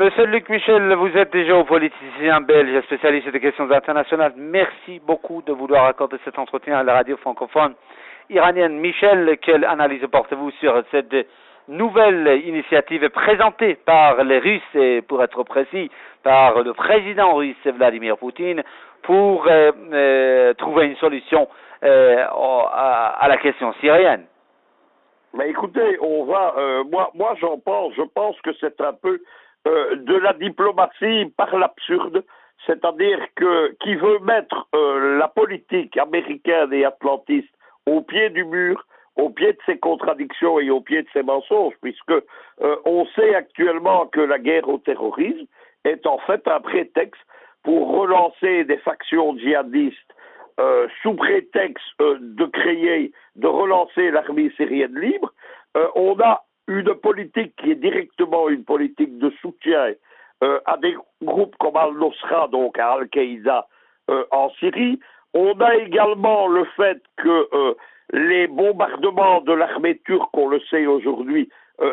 Monsieur Luc Michel, vous êtes géopoliticien belge, spécialiste des questions internationales. Merci beaucoup de vouloir accorder cet entretien à la radio francophone iranienne. Michel, quelle analyse portez-vous sur cette nouvelle initiative présentée par les Russes et, pour être précis, par le président russe Vladimir Poutine pour trouver une solution à la question syrienne? Mais écoutez, je pense que c'est un peu de la diplomatie par l'absurde, c'est-à-dire que qui veut mettre la politique américaine et atlantiste au pied du mur, au pied de ses contradictions et au pied de ses mensonges, puisque on sait actuellement que la guerre au terrorisme est en fait un prétexte pour relancer des factions djihadistes sous prétexte de relancer l'armée syrienne libre. On a une politique qui est directement une politique de soutien à des groupes comme Al-Nusra, donc à Al-Qaïda en Syrie. On a également le fait que les bombardements de l'armée turque, on le sait aujourd'hui,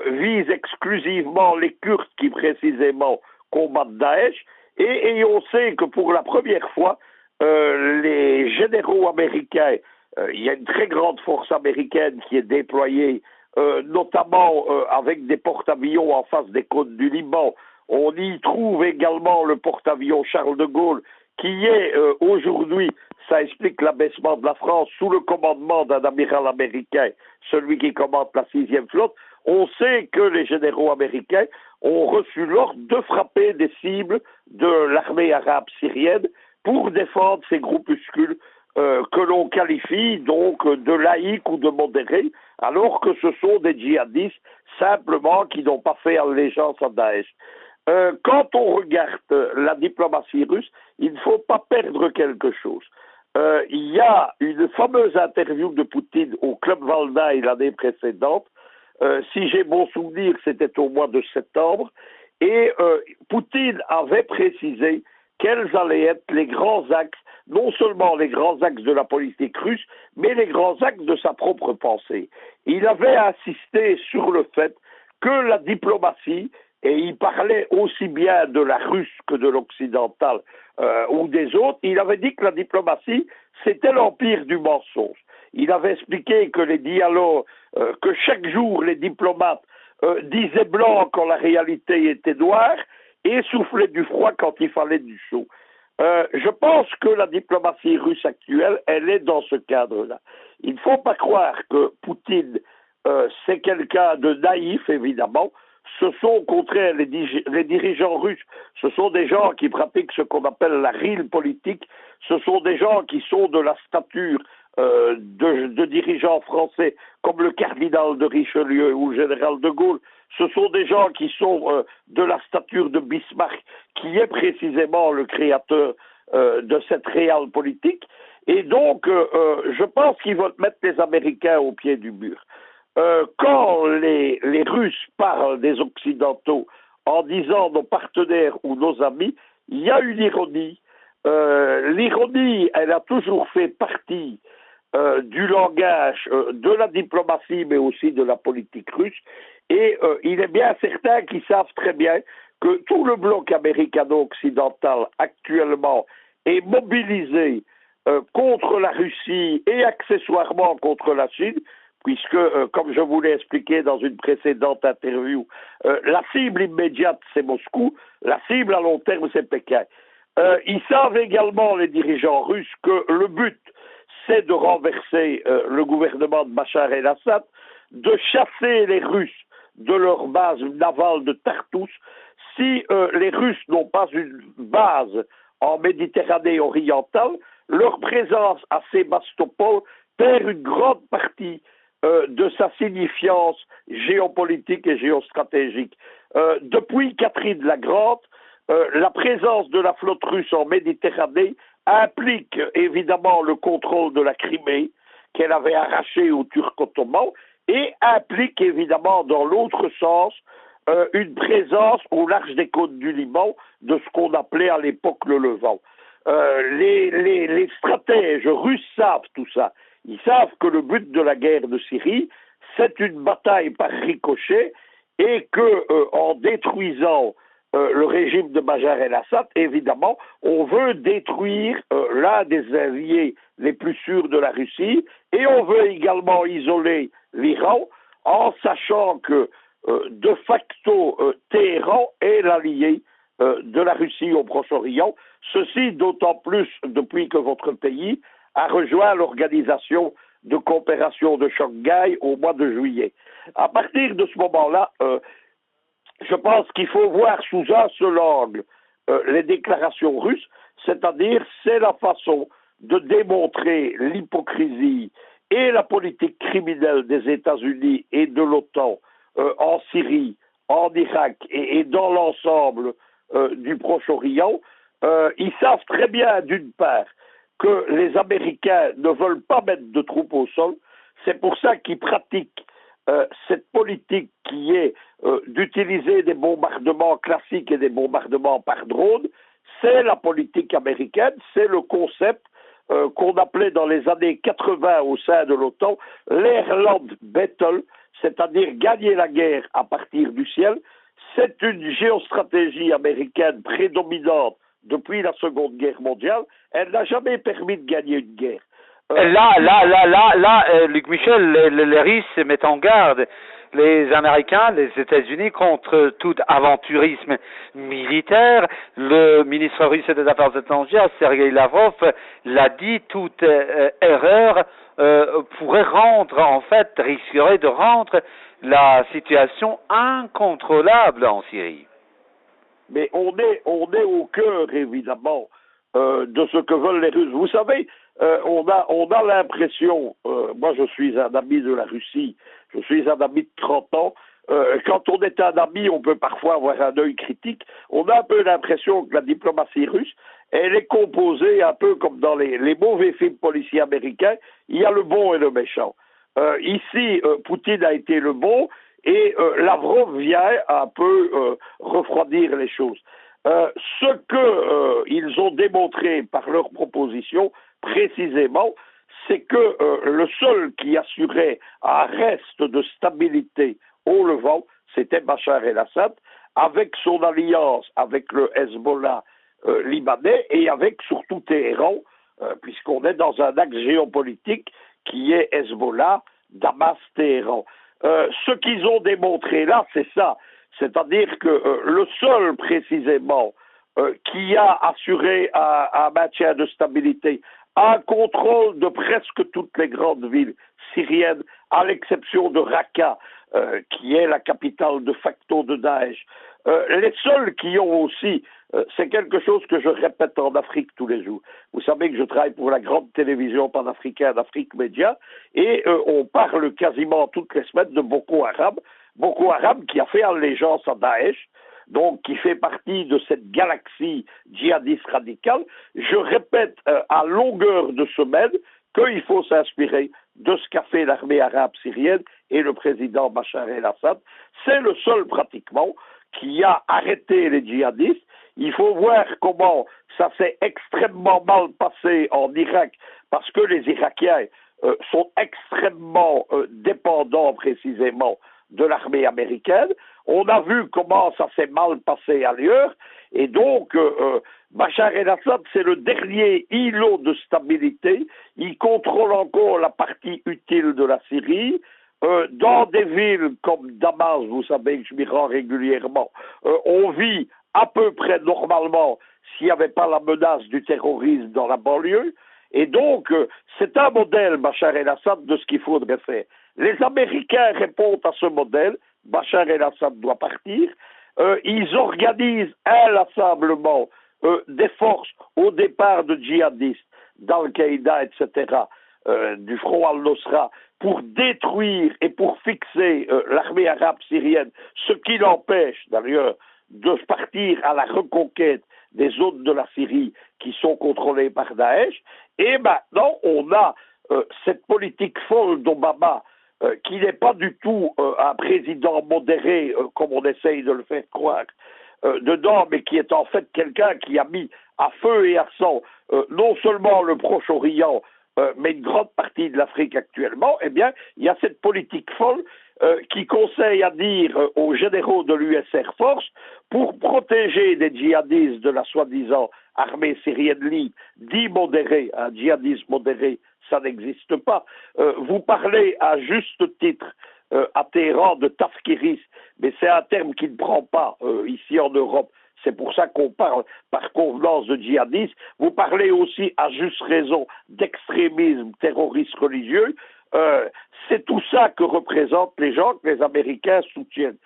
visent exclusivement les Kurdes qui précisément combattent Daesh. Et on sait que pour la première fois, les généraux américains, il y a une très grande force américaine qui est déployée, notamment avec des porte-avions en face des côtes du Liban. On y trouve également le porte-avions Charles de Gaulle, qui est aujourd'hui, ça explique l'abaissement de la France, sous le commandement d'un amiral américain, celui qui commande la 6e flotte. On sait que les généraux américains ont reçu l'ordre de frapper des cibles de l'armée arabe syrienne pour défendre ces groupuscules que l'on qualifie donc de laïcs ou de modérés, alors que ce sont des djihadistes simplement qui n'ont pas fait allégeance à Daesh. Quand on regarde la diplomatie russe, il ne faut pas perdre quelque chose. Il y a une fameuse interview de Poutine au Club Valdaï l'année précédente. Si j'ai bon souvenir, c'était au mois de septembre. Et Poutine avait précisé quels allaient être les grands axes, non seulement les grands axes de la politique russe, mais les grands axes de sa propre pensée. Il avait insisté sur le fait que la diplomatie, et il parlait aussi bien de la russe que de l'occidentale ou des autres, il avait dit que la diplomatie, c'était l'empire du mensonge. Il avait expliqué que les dialogues, que chaque jour les diplomates disaient blanc quand la réalité était noire, et souffler du froid quand il fallait du chaud. Je pense que la diplomatie russe actuelle, elle est dans ce cadre-là. Il ne faut pas croire que Poutine, c'est quelqu'un de naïf, évidemment. Ce sont au contraire les dirigeants russes, ce sont des gens qui pratiquent ce qu'on appelle la real politique, ce sont des gens qui sont de la stature de dirigeants français comme le cardinal de Richelieu ou le général de Gaulle. Ce sont des gens qui sont de la stature de Bismarck, qui est précisément le créateur de cette réelle politique. Et donc, je pense qu'ils veulent mettre les Américains au pied du mur. Quand les Russes parlent des Occidentaux en disant nos partenaires ou nos amis, il y a une ironie. L'ironie, elle a toujours fait partie du langage de la diplomatie, mais aussi de la politique russe. Et il est bien certain qu'ils savent très bien que tout le bloc américano-occidental actuellement est mobilisé contre la Russie et accessoirement contre la Chine, puisque, comme je vous l'ai expliqué dans une précédente interview, la cible immédiate, c'est Moscou, la cible à long terme, c'est Pékin. Ils savent également, les dirigeants russes, que le but, c'est de renverser le gouvernement de Bachar el-Assad, de chasser les Russes de leur base navale de Tartous. Si les Russes n'ont pas une base en Méditerranée orientale, leur présence à Sébastopol perd une grande partie de sa signifiance géopolitique et géostratégique. Depuis Catherine la Grande, la présence de la flotte russe en Méditerranée implique évidemment le contrôle de la Crimée, qu'elle avait arrachée aux Turcs ottomans, et implique évidemment dans l'autre sens une présence au large des côtes du Liban de ce qu'on appelait à l'époque le Levant. Les stratèges russes savent tout ça. Ils savent que le but de la guerre de Syrie, c'est une bataille par ricochet et que en détruisant le régime de Bachar el-Assad, évidemment, on veut détruire l'un des alliés les plus sûrs de la Russie et on veut également isoler l'Iran en sachant que de facto Téhéran est l'allié de la Russie au Proche-Orient. Ceci d'autant plus depuis que votre pays a rejoint l'organisation de coopération de Shanghai au mois de juillet. À partir de ce moment-là, je pense qu'il faut voir sous un seul angle les déclarations russes, c'est-à-dire c'est la façon de démontrer l'hypocrisie et la politique criminelle des États-Unis et de l'OTAN en Syrie, en Irak et dans l'ensemble du Proche-Orient. Ils savent très bien, d'une part, que les Américains ne veulent pas mettre de troupes au sol. C'est pour ça qu'ils pratiquent cette politique qui est d'utiliser des bombardements classiques et des bombardements par drone. C'est la politique américaine, c'est le concept qu'on appelait dans les années 80 au sein de l'OTAN l'Airland Battle, c'est-à-dire gagner la guerre à partir du ciel. C'est une géostratégie américaine prédominante depuis la Seconde Guerre mondiale. Elle n'a jamais permis de gagner une guerre. Luc Michel, les Russes se mettent en garde, les Américains, les États-Unis, contre tout aventurisme militaire. Le ministre russe des Affaires étrangères, Sergei Lavrov, l'a dit, toute erreur risquerait de rendre la situation incontrôlable en Syrie. Mais on est au cœur, évidemment, de ce que veulent les Russes. Vous savez, on a l'impression, moi je suis un ami de la Russie, je suis un ami de 30 ans, quand on est un ami, on peut parfois avoir un œil critique, on a un peu l'impression que la diplomatie russe, elle est composée un peu comme dans les mauvais films policiers américains, il y a le bon et le méchant. Ici, Poutine a été le bon, et Lavrov vient un peu refroidir les choses. Ce qu'ils ont démontré par leur proposition, précisément, c'est que le seul qui assurait un reste de stabilité au Levant, c'était Bachar el-Assad, avec son alliance avec le Hezbollah libanais et avec surtout Téhéran, puisqu'on est dans un axe géopolitique qui est Hezbollah, Damas, Téhéran. Ce qu'ils ont démontré là, c'est ça. C'est-à-dire que le seul, précisément, qui a assuré un maintien de stabilité, un contrôle de presque toutes les grandes villes syriennes, à l'exception de Raqqa, qui est la capitale de facto de Daesh. Les seuls qui ont aussi, c'est quelque chose que je répète en Afrique tous les jours. Vous savez que je travaille pour la grande télévision panafricaine Afrique Média, et on parle quasiment toutes les semaines de Boko Haram. Boko Haram qui a fait allégeance à Daesh, donc qui fait partie de cette galaxie djihadiste radicale. Je répète à longueur de semaine qu'il faut s'inspirer de ce qu'a fait l'armée arabe syrienne et le président Bachar el-Assad. C'est le seul pratiquement qui a arrêté les djihadistes. Il faut voir comment ça s'est extrêmement mal passé en Irak, parce que les Irakiens sont extrêmement dépendants précisément de l'armée américaine. On a vu comment ça s'est mal passé ailleurs, et donc Bachar el-Assad, c'est le dernier îlot de stabilité. Il contrôle encore la partie utile de la Syrie. Dans des villes comme Damas, vous savez que je m'y rends régulièrement, on vit à peu près normalement s'il n'y avait pas la menace du terrorisme dans la banlieue. Et donc, c'est un modèle, Bachar el-Assad, de ce qu'il faudrait faire. Les Américains répondent à ce modèle. Bachar el-Assad doit partir. Ils organisent inlassablement des forces au départ de djihadistes, d'Al-Qaïda, etc., du front al-Nusra, pour détruire et pour fixer l'armée arabe syrienne, ce qui l'empêche d'ailleurs de partir à la reconquête des zones de la Syrie qui sont contrôlées par Daesh. Et maintenant, on a cette politique folle d'Obama, qui n'est pas du tout un président modéré, comme on essaye de le faire croire dedans, mais qui est en fait quelqu'un qui a mis à feu et à sang non seulement le Proche-Orient, mais une grande partie de l'Afrique actuellement. Eh bien, il y a cette politique folle qui conseille à dire aux généraux de l'US Air Force, pour protéger des djihadistes de la soi-disant armée syrienne libre, dit modérée, un djihadisme modéré, ça n'existe pas. Vous parlez à juste titre à Téhéran de tafkiris, mais c'est un terme qui ne prend pas ici en Europe. C'est pour ça qu'on parle par convenance de djihadisme. Vous parlez aussi à juste raison d'extrémisme terroriste religieux. C'est tout ça que représentent les gens que les Américains soutiennent.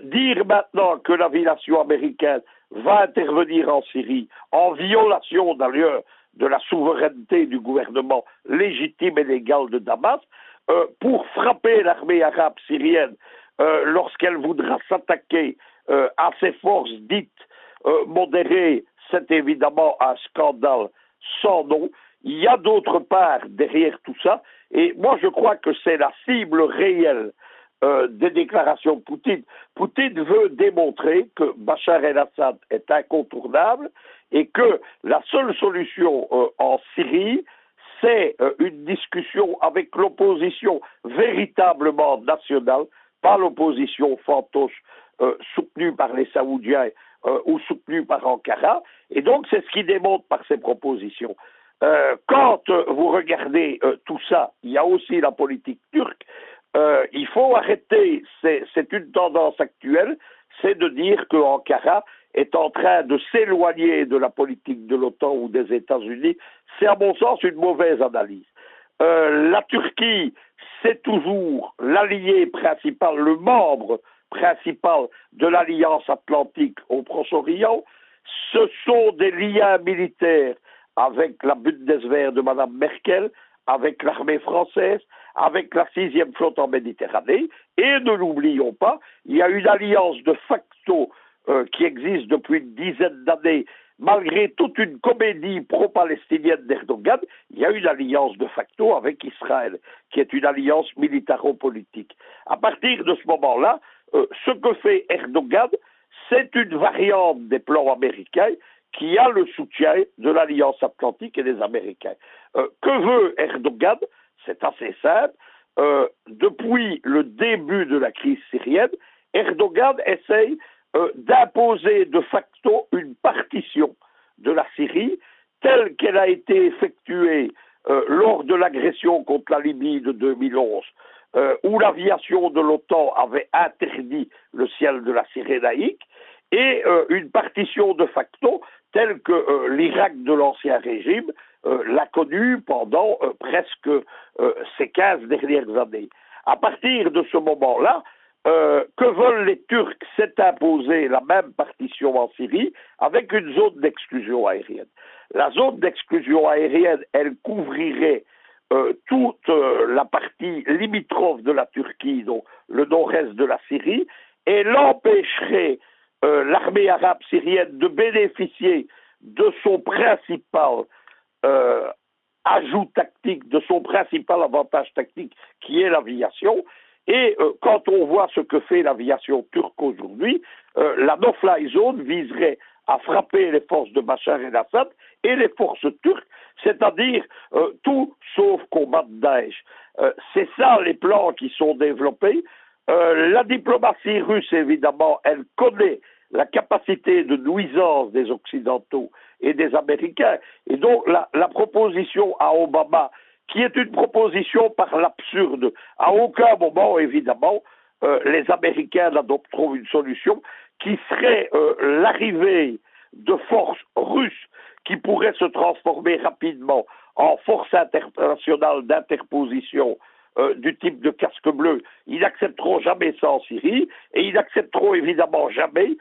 Dire maintenant que l'aviation américaine va intervenir en Syrie, en violation d'ailleurs de la souveraineté du gouvernement légitime et légal de Damas, pour frapper l'armée arabe syrienne lorsqu'elle voudra s'attaquer à ces forces dites modérées, c'est évidemment un scandale sans nom. Il y a d'autre part derrière tout ça, et moi je crois que c'est la cible réelle des déclarations de Poutine. Poutine veut démontrer que Bachar el-Assad est incontournable et que la seule solution en Syrie, c'est une discussion avec l'opposition véritablement nationale, pas l'opposition fantoche soutenue par les Saoudiens ou soutenue par Ankara. Et donc c'est ce qu'il démontre par ses propositions. Quand vous regardez tout ça, il y a aussi la politique turque. Il faut arrêter, c'est une tendance actuelle, c'est de dire que Ankara est en train de s'éloigner de la politique de l'OTAN ou des États-Unis. C'est à mon sens une mauvaise analyse. La Turquie, c'est toujours l'allié principal, le membre principal de l'Alliance Atlantique au Proche-Orient. Ce sont des liens militaires avec la Bundeswehr de Mme Merkel, avec l'armée française, avec la 6e flotte en Méditerranée, et ne l'oublions pas, il y a une alliance de facto qui existe depuis une dizaine d'années, malgré toute une comédie pro-palestinienne d'Erdogan, il y a une alliance de facto avec Israël, qui est une alliance militaro-politique. À partir de ce moment-là, ce que fait Erdogan, c'est une variante des plans américains qui a le soutien de l'Alliance Atlantique et des Américains. Que veut Erdogan? C'est assez simple. Depuis le début de la crise syrienne, Erdogan essaye d'imposer de facto une partition de la Syrie telle qu'elle a été effectuée lors de l'agression contre la Libye de 2011, où l'aviation de l'OTAN avait interdit le ciel de la Cyrénaïque, et une partition de facto telle que l'Irak de l'Ancien Régime l'a connue pendant presque ces 15 dernières années. À partir de ce moment-là, que veulent les Turcs? C'est imposer la même partition en Syrie avec une zone d'exclusion aérienne. La zone d'exclusion aérienne, elle couvrirait toute la partie limitrophe de la Turquie, donc le nord-est de la Syrie, et l'empêcherait l'armée arabe syrienne de bénéficier de son principal ajout tactique, de son principal avantage tactique, qui est l'aviation. Et quand on voit ce que fait l'aviation turque aujourd'hui, la no-fly zone viserait à frapper les forces de Bachar el-Assad et les forces turques, c'est-à-dire tout sauf combattre Daesh. C'est ça les plans qui sont développés. La diplomatie russe, évidemment, elle connaît la capacité de nuisance des Occidentaux et des Américains. Et donc la proposition à Obama, qui est une proposition par l'absurde, à aucun moment, évidemment, les Américains n'adopteront une solution qui serait l'arrivée de forces russes qui pourraient se transformer rapidement en forces internationales d'interposition du type de casque bleu. Ils n'accepteront jamais ça en Syrie, et ils n'accepteront évidemment jamais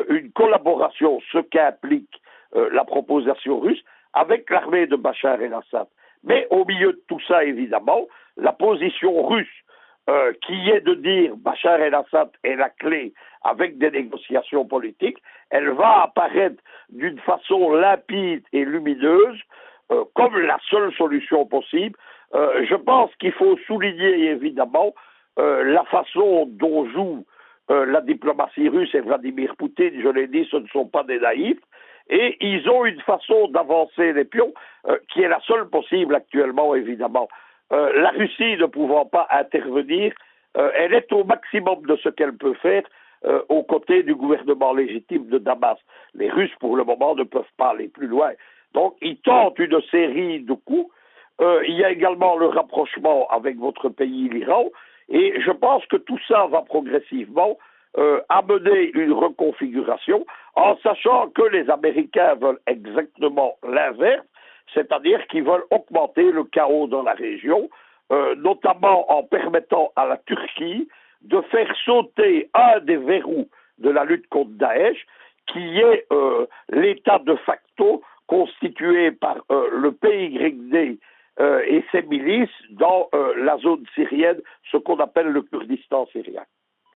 une collaboration, ce qu'implique la proposition russe, avec l'armée de Bachar el-Assad. Mais au milieu de tout ça, évidemment, la position russe, qui est de dire Bachar el-Assad est la clé avec des négociations politiques, elle va apparaître d'une façon limpide et lumineuse comme la seule solution possible. Je pense qu'il faut souligner évidemment la façon dont joue la diplomatie russe et Vladimir Poutine. Je l'ai dit, ce ne sont pas des naïfs, et ils ont une façon d'avancer les pions qui est la seule possible actuellement, évidemment. La Russie ne pouvant pas intervenir, elle est au maximum de ce qu'elle peut faire aux côtés du gouvernement légitime de Damas. Les Russes, pour le moment, ne peuvent pas aller plus loin. Donc, ils tentent une série de coups. Il y a également le rapprochement avec votre pays, l'Iran, et je pense que tout ça va progressivement amener une reconfiguration, en sachant que les Américains veulent exactement l'inverse, c'est-à-dire qu'ils veulent augmenter le chaos dans la région, notamment en permettant à la Turquie de faire sauter un des verrous de la lutte contre Daesh, qui est l'État de facto constitué par le PYD et ses milices dans la zone syrienne, ce qu'on appelle le Kurdistan syrien.